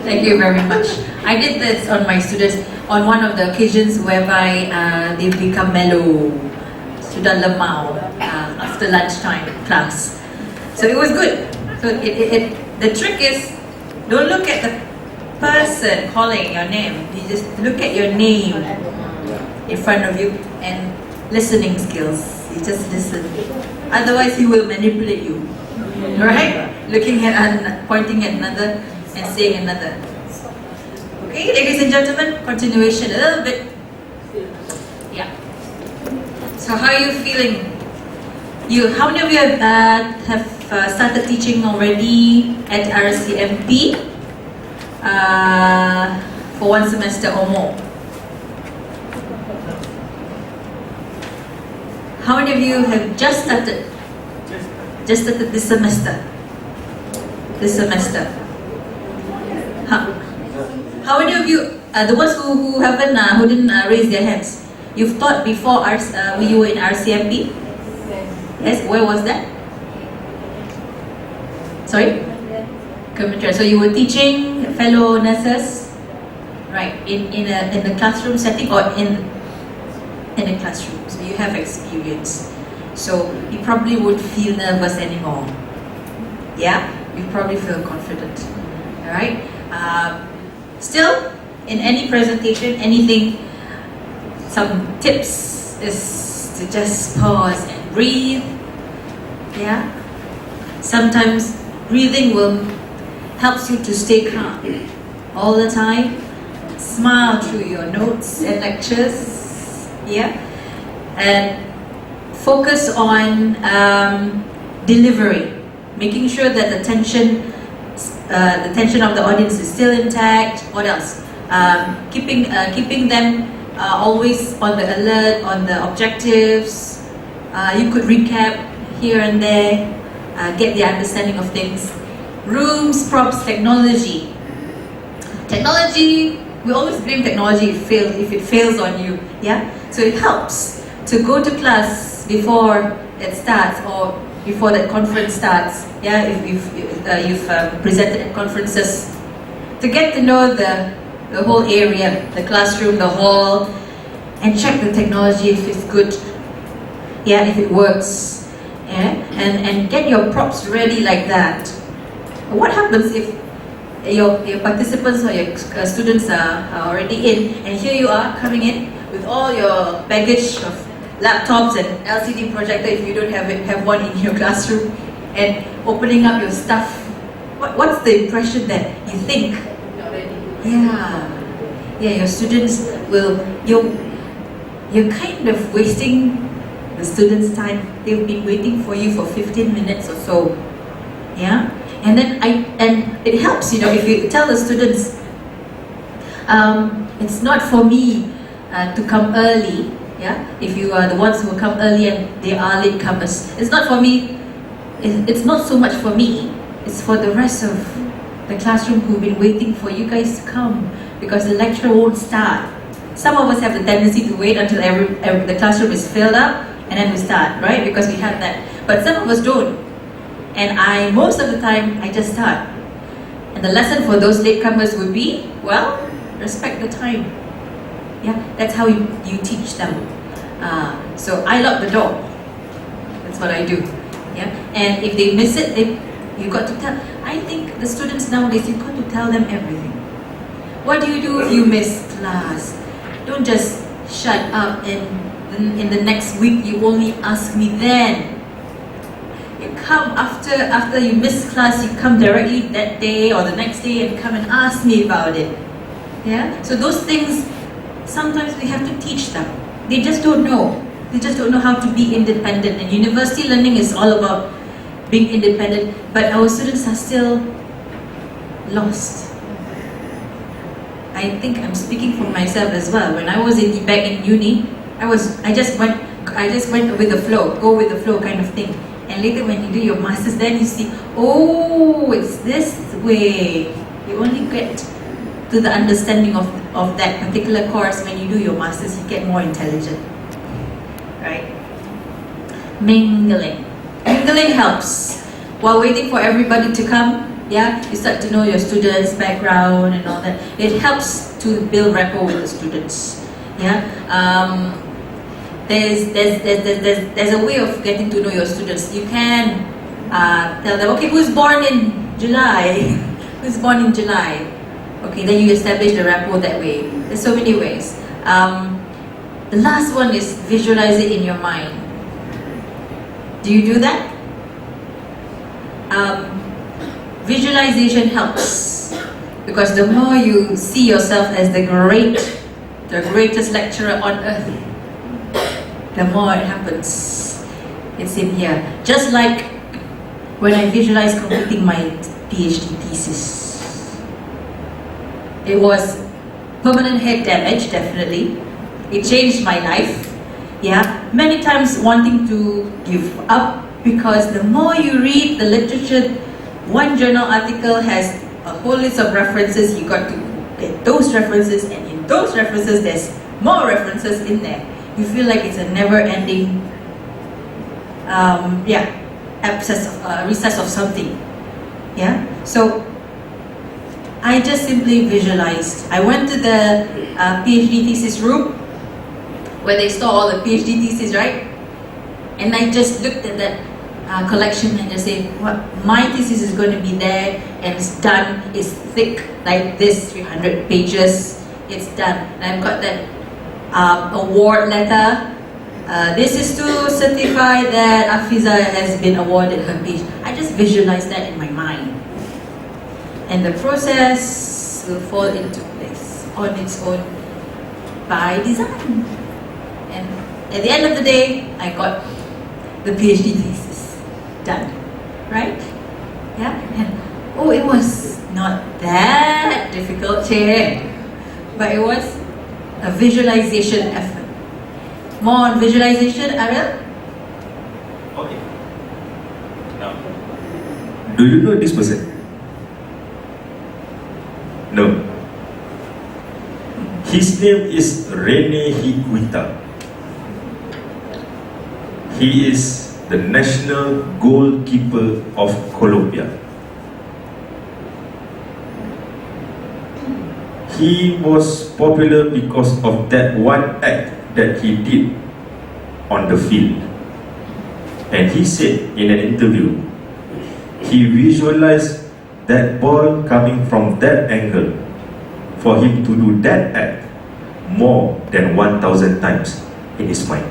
Thank you very much. I did this on my students on one of the occasions whereby they become mellow, sudah lemau after lunchtime class. So it was good. So the trick is, don't look at the person calling your name. You just look at your name in front of you and listening skills. You just listen. Otherwise, he will manipulate you. Right? Looking at, pointing at another and saying another. Okay, ladies and gentlemen, continuation a little bit. Yeah. So how are you feeling? How many of you have started teaching already at RCMP for one semester or more? How many of you have just started? Just started this semester? This semester? How many of you, the ones who didn't raise their hands, you've taught before you were in RCMP? Yes, where was that? Sorry? Commentary. So you were teaching fellow nurses, right? In a classroom setting or in a classroom. So you have experience. So you probably won't feel nervous anymore. Yeah? You probably feel confident. Alright? Still, in any presentation, anything, some tips is to just pause and breathe. Yeah? Sometimes breathing helps you to stay calm all the time. Smile through your notes and lectures. Yeah? And focus on delivery, making sure that the tension of the audience is still intact. What else? Keeping them always on the alert, on the objectives. You could recap here and there, get the understanding of things. Rooms, props, technology. Technology, we always blame technology if it fails on you. Yeah, so it helps to go to class before it starts or before that conference starts. Yeah, if you've presented at conferences, to get to know the whole area, the classroom, the hall, and check the technology if it's good. Yeah, if it works. Yeah, and get your props ready like that. What happens if your participants or your students are already in, and here you are coming in with all your baggage of laptops and LCD projector if you don't have one in your classroom, and opening up your stuff. What's the impression that you think? Yeah, your students will. You're kind of wasting the students' time. They've been waiting for you for 15 minutes or so. Yeah, and it helps, if you tell the students, it's not for me to come early. Yeah, if you are the ones who come early and they are latecomers, it's not for me. It's not so much for me. It's for the rest of the classroom who've been waiting for you guys to come, because the lecture won't start. Some of us have the tendency to wait until the classroom is filled up and then we start, right? Because we have that. But some of us don't. And most of the time, I just start. And the lesson for those latecomers would be, well, respect the time. Yeah, that's how you teach them. So I lock the door. That's what I do. Yeah, and if they miss it, you got to tell. I think the students nowadays, you've got to tell them everything. What do you do if you miss class? Don't just shut up and in the next week you only ask me then. You come after you miss class, you come directly that day or the next day and come and ask me about it. Yeah, so those things, sometimes we have to teach them. They just don't know. They just don't know how to be independent. And university learning is all about being independent, but our students are still lost. I think I'm speaking for myself as well. When I was back in uni, I just went with the flow, go with the flow kind of thing. And later when you do your masters, then you see, oh, it's this way. You only get to the understanding of that particular course when you do your masters. You get more intelligent, right? Mingling helps. While waiting for everybody to come, Yeah, you start to know your students' background and all that. It helps to build rapport with the students. Yeah, there's a way of getting to know your students. You can tell them, okay, who's born in July? Who's born in July? Okay, then you establish the rapport that way. There's so many ways. The last one is visualize it in your mind. Do you do that? Visualization helps because the more you see yourself as the greatest lecturer on earth, the more it happens. It's in here. Just like when I visualized completing my PhD thesis. It was permanent head damage, definitely. It changed my life. Yeah, many times wanting to give up because the more you read the literature, one journal article has a whole list of references. You got to get those references, and in those references, there's more references in there. You feel like it's a never-ending, recess of something. Yeah. So I just simply visualized. I went to the PhD thesis room where they store all the PhD theses, right? And I just looked at that collection and just say, what my thesis is going to be there, and it's done. It's thick like this, 300 pages. It's done. And I've got that award letter. This is to certify that Afiza has been awarded her PhD. I just visualized that in my mind, and the process will fall into place on its own by design. And at the end of the day, I got the PhD thesis done, right? Yeah, and it was not that difficult, but it was a visualization effort. More on visualization, Ariel? Okay. Now, do you know this person? No. His name is Rene Higuita. He is the national goalkeeper of Colombia. He was popular because of that one act that he did on the field. And he said in an interview, he visualized that ball coming from that angle for him to do that act more than 1,000 times in his mind.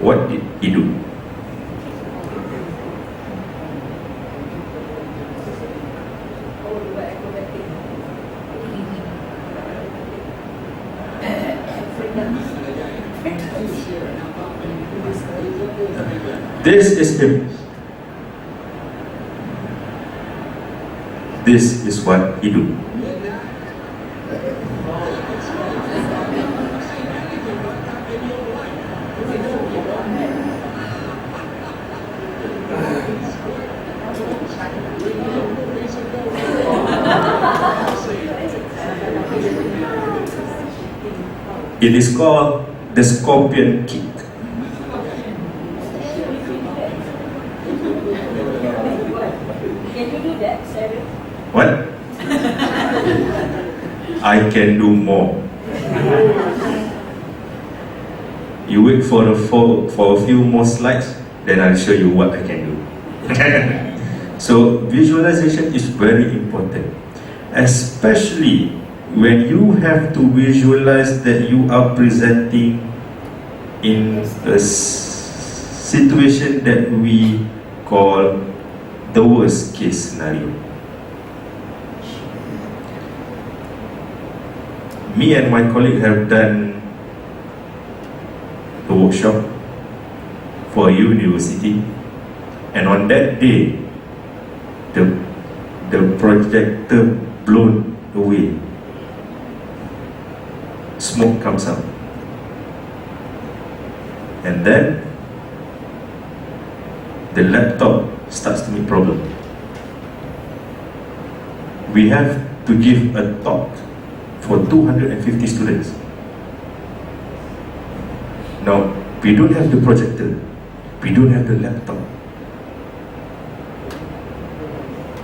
What did he do? This is him. This is what he do. It is called the scorpion kick. Can you do that, Sarah? What? I can do more. You wait for a few more slides, then I'll show you what I can do. So visualization is very important, especially when you have to visualize that you are presenting in a situation that we call the worst case scenario. Me and my colleague have done a workshop for a university, and on that day, the projector blown away. Smoke comes out, and then the laptop starts to make problem. We have to give a talk for 250 students. Now, we don't have the projector, we don't have the laptop.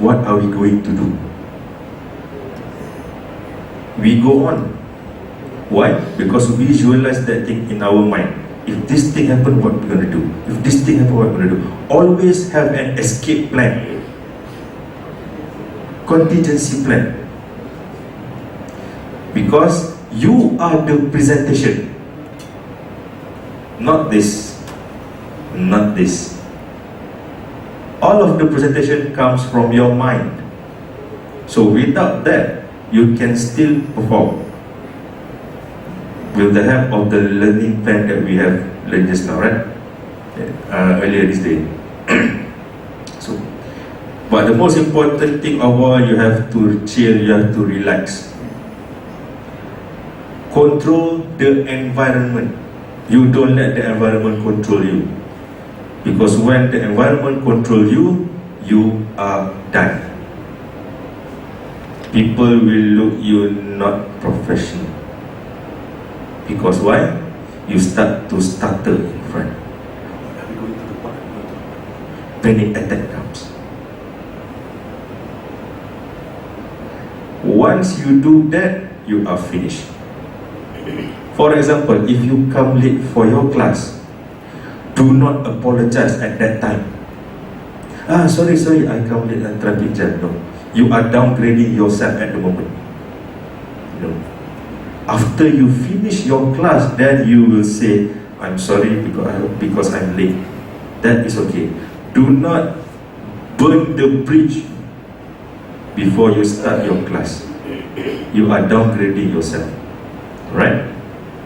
what are we going to do? We go on. Why? Because we visualize that thing in our mind. If this thing happen, what we're going to do? If this thing happen, what we're going to do? Always have an escape plan. Contingency plan. Because you are the presentation. Not this. Not this. All of the presentation comes from your mind. So without that, you can still perform. With the help of the learning plan that we have learned just now, right? Earlier this day. So, but the most important thing of all, you have to chill, you have to relax. Control the environment. You don't let the environment control you. Because when the environment controls you, you are done. People will look you not professional. Because why? You start to stutter in front. Panic attack comes. Once you do that, you are finished. For example, if you come late for your class, do not apologize at that time. Sorry, I come late and traffic jam. No. You are downgrading yourself at the moment. No. After you finish your class, then you will say, I'm sorry because I'm late. That is okay. Do not burn the bridge before you start your class. You are downgrading yourself. Right?